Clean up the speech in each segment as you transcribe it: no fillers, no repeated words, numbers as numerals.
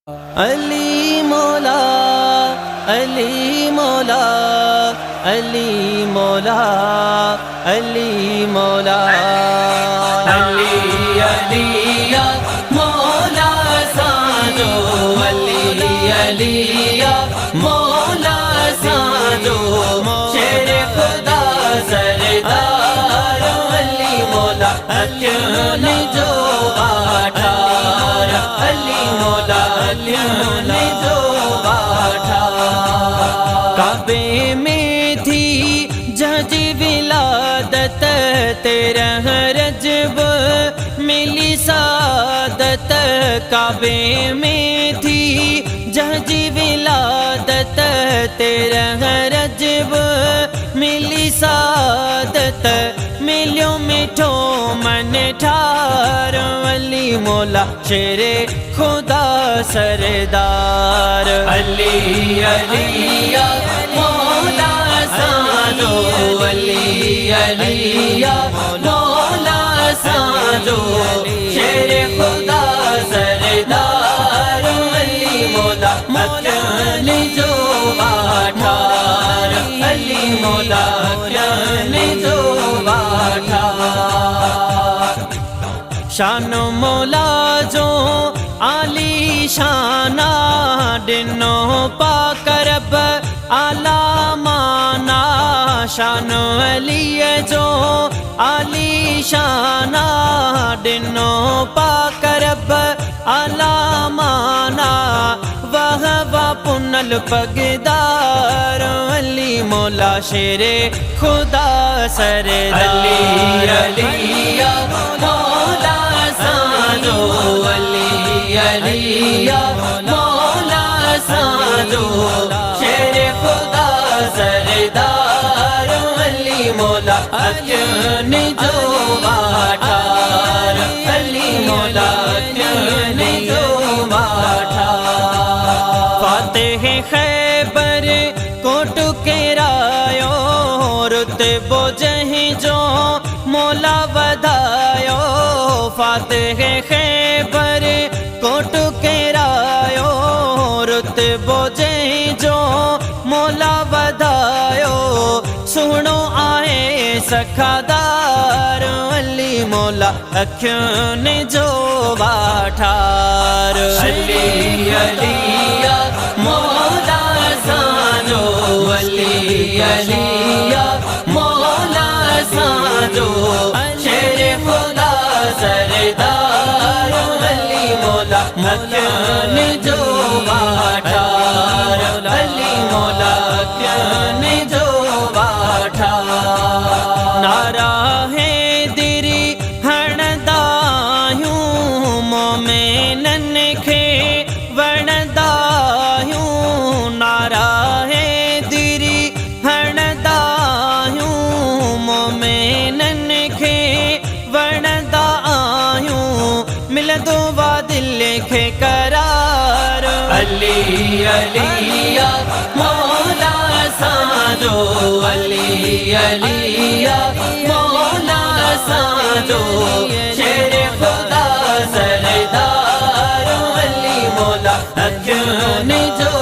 अली मौला अली मौला अली मौला अली मौला अली अलिया मौला साजो अली अलिया मौला साजो शेर खुदा सरदार अली मौला अक्यों जो बाठार अली मौला ने जो बाठा काबे में थी जज विलादत तेरा रजब मिली सादत काबे में थी जज विलादत तेरा रजब मिली सादत मिलियो मिठो मन ठार अली मौला शेरे खुदा सरदार अली अलिया मौला साजो अली अलिया मौला साजो शेरे खुदा सरदार अली मौला अक्यों जो बाठार अली मौला अक्यों जो बाठार शान मौला जो आली शाना दिनो पाकरब आला माना शान अली जो आली शाना दिनो पाकरब आला माना वह पुनल पगदार अली मौला शेरे खुदा सरदार अली अलिया मौला साजो अली अलिया मौला साजो शेरे खुदा सरदार अली मौला अक्यों जो बाठार अली मौला अक्यों जो बाठार फातेह खैबर कोट के रायो रुतबो जहीं जो मौला बधायो फातेह खैबर कोट के रायो रुतबो जहीं जो मौला बधायो सुनो आए सखादार अली मौला अक्यों जो बाठार अली अलिया मौला साजो अली अलिया मौला साजो शेर खुदा सरदार अली मौला अक्यों जो बाठार अली मौला अक्यों जो बाठार नारा है दिरी हणदायूं मोमेनन खे वणदायूं नारा है दिरी हणदायूं मोमेनन खे वणदायूं मिलदो वा दिल खे करार अली अलिया मौला साजो अली अलिया मौला साजो शेर खुदा सरदार अली मौला अक्यों जो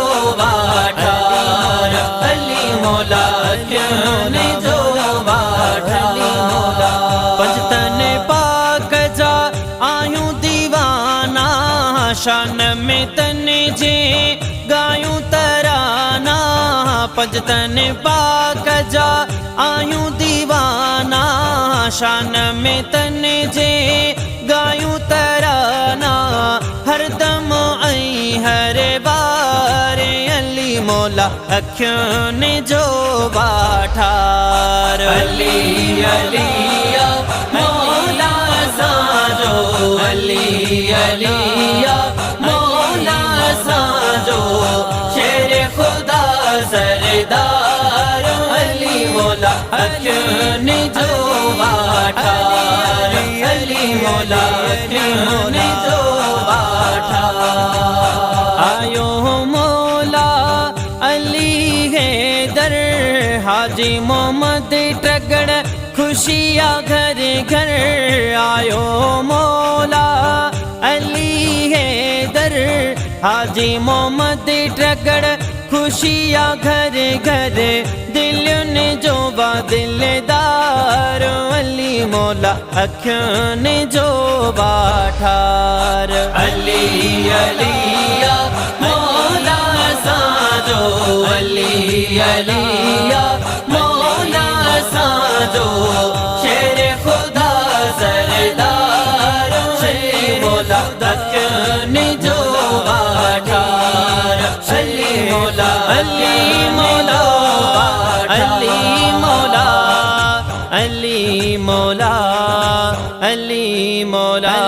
बाठार अली मौला अक्यों जो बाठार पंजतन पाक जा आयूं दीवाना शान में तन जे गायूं तराना पंजतन पाक जा आयूं दीवाना शान में तन जे गायूं तराना हरदम आई हर बार अली मौला अक्यों जो बाठार अली अलिया मौला साजो अली अलिया मौला साजो शेर खुदा सरदार अली मौला अक्यों जो बाठार अली मौला अक्यों जो बाठार आयो मौला अली है दर हाजी मोहम्मद टगड़ खुशियाँ घर घर आयो मौला अली है दर हाजी मोहम्मद ट्रगड़ खुशियाँ घर घर दिल ने जो बा दिलदार अली मौला अखियों ने जो बाठार अली अलिया मौला साजो अली अलिया मौला साजो शेर खुदा सरदार अली मौला अखियों ने जो बाठार अली मौला अली मौला अली मौला अली मौला अली मौला